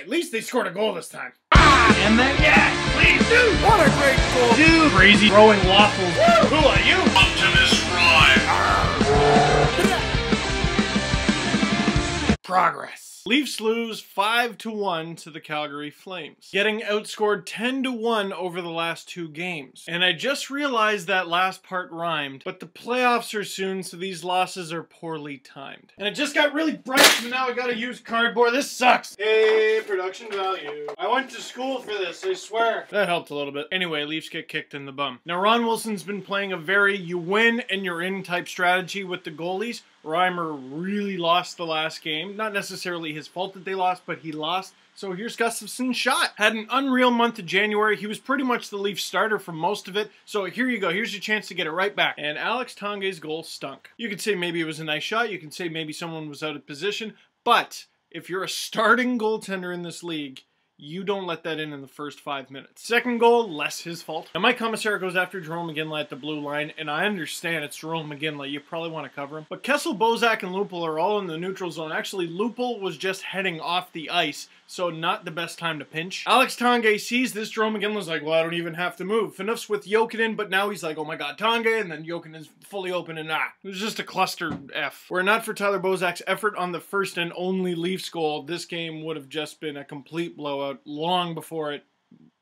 at least they scored a goal this time. And then, yeah, please do. What a great goal. Dude. Crazy throwing waffles. Who are you? Optimus Prime. Progress. Leafs lose 5-1 to the Calgary Flames, getting outscored 10-1 over the last 2 games. And I just realized that last part rhymed, but the playoffs are soon, so these losses are poorly timed. And it just got really bright, and now I gotta use cardboard. This sucks. Hey, production value. I went to school for this, I swear. That helped a little bit. Anyway, Leafs get kicked in the bum. Now, Ron Wilson's been playing a very you win and you're in type strategy with the goalies. Reimer really lost the last game. Not necessarily his fault that they lost, but he lost. So here's Gustafsson's shot. Had an unreal month of January. He was pretty much the Leafs starter for most of it. So here you go. Here's your chance to get it right back. And Alex Tanguay's goal stunk. You could say maybe it was a nice shot. You can say maybe someone was out of position. But if you're a starting goaltender in this league, you don't let that in the first 5 minutes. Second goal, less his fault. Now, Mike Commissar goes after Jerome McGinley at the blue line, and I understand it's Jerome McGinley. You probably want to cover him. But Kessel, Bozak, and Lupul are all in the neutral zone. Actually, Lupul was just heading off the ice, so not the best time to pinch. Alex Tanguay sees this. Jerome McGinley's like, well, I don't even have to move. Phaneuf's with Jokinen, but now he's like, oh my god, Tanguay, and then Jokinen's fully open, and it was just a cluster F. Were it not for Tyler Bozak's effort on the first and only Leafs goal, this game would have just been a complete blowout long before it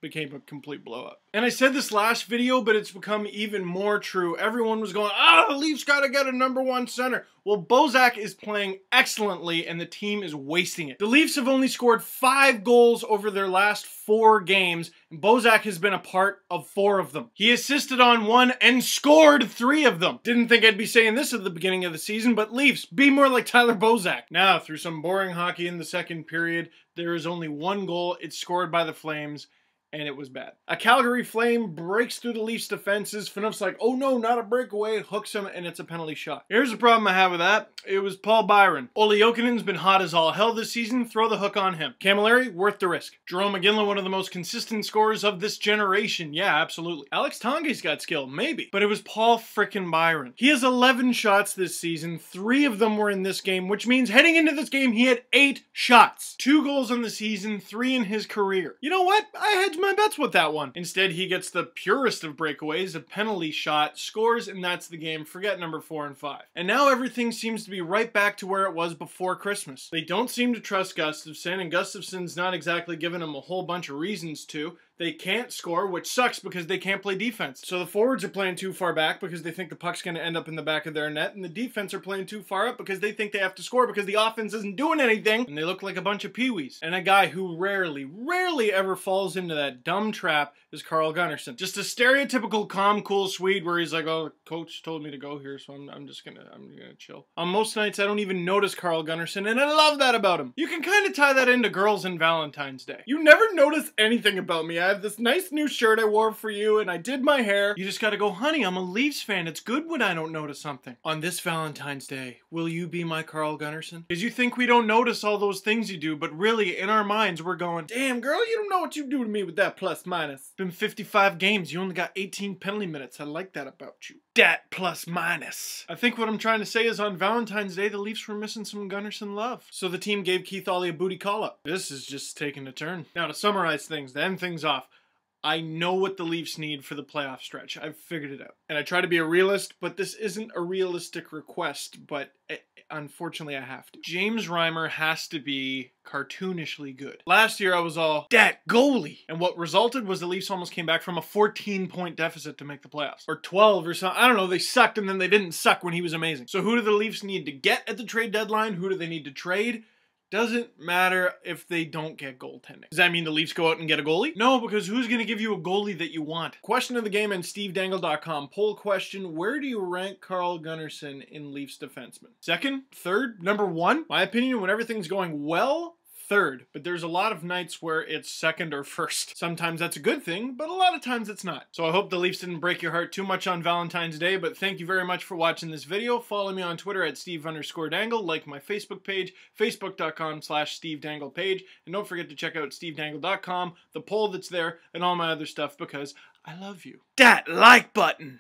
became a complete blowout. And I said this last video, but it's become even more true. Everyone was going, the Leafs gotta get a #1 center. Well, Bozak is playing excellently, and the team is wasting it. The Leafs have only scored 5 goals over their last 4 games, and Bozak has been a part of 4 of them. He assisted on 1 and scored 3 of them. Didn't think I'd be saying this at the beginning of the season, but Leafs, be more like Tyler Bozak. Now, through some boring hockey in the second period, there is only 1 goal. It's scored by the Flames, and it was bad. A Calgary Flame breaks through the Leafs' defenses. Phaneuf's like, oh no, not a breakaway. Hooks him, and it's a penalty shot. Here's the problem I have with that. It was Paul Byron. Olli Jokinen's been hot as all hell this season. Throw the hook on him. Camilleri, worth the risk. Jerome McGinley, one of the most consistent scorers of this generation. Yeah, absolutely. Alex Tanguay's got skill, maybe. But it was Paul frickin' Byron. He has 11 shots this season. 3 of them were in this game, which means heading into this game, he had 8 shots. 2 goals on the season, 3 in his career. You know what? I hedged my bets with that one. Instead, he gets the purest of breakaways, a penalty shot, scores, and that's the game. Forget number 4 and 5. And now everything seems to be right back to where it was before Christmas. They don't seem to trust Gustafsson, and Gustafsson's not exactly giving them a whole bunch of reasons to. They can't score, which sucks because they can't play defense. So the forwards are playing too far back because they think the puck's going to end up in the back of their net, and the defense are playing too far up because they think they have to score because the offense isn't doing anything, and they look like a bunch of peewees. And a guy who rarely ever falls into that dumb trap is Carl Gunnarsson. Just a stereotypical calm, cool Swede where he's like, oh, coach told me to go here, so I'm just gonna chill. On most nights, I don't even notice Carl Gunnarsson, and I love that about him. You can kind of tie that into girls and Valentine's Day. You never notice anything about me. I have this nice new shirt I wore for you, and I did my hair. You just gotta go, honey, I'm a Leafs fan. It's good when I don't notice something. On this Valentine's Day, will you be my Carl Gunnarsson? Because you think we don't notice all those things you do, but really, in our minds, we're going, damn, girl, you don't know what you do to me with that plus minus. It's been 55 games. You only got 18 penalty minutes. I like that about you. Dat plus minus. I think what I'm trying to say is on Valentine's Day, the Leafs were missing some Gunnarsson love. So the team gave Keith Ollie a booty call-up. This is just taking a turn. Now to summarize things, to end things off, I know what the Leafs need for the playoff stretch. I've figured it out. And I try to be a realist, but this isn't a realistic request, but unfortunately I have to. James Reimer has to be cartoonishly good. Last year I was all, dat goalie! And what resulted was the Leafs almost came back from a 14-point deficit to make the playoffs. Or 12 or something. I don't know, they sucked and then they didn't suck when he was amazing. So who do the Leafs need to get at the trade deadline? Who do they need to trade? Doesn't matter if they don't get goaltending. Does that mean the Leafs go out and get a goalie? No, because who's going to give you a goalie that you want? Question of the game on stevedangle.com. Poll question, where do you rank Carl Gunnarsson in Leafs defensemen? Second? Third? Number 1? My opinion, when everything's going well, third, but there's a lot of nights where it's second or first. Sometimes that's a good thing, but a lot of times it's not. So I hope the Leafs didn't break your heart too much on Valentine's Day, but thank you very much for watching this video. Follow me on Twitter at Steve_Dangle, like my Facebook page, facebook.com/SteveDangle page, and don't forget to check out stevedangle.com, the poll that's there, and all my other stuff because I love you. Dat like button!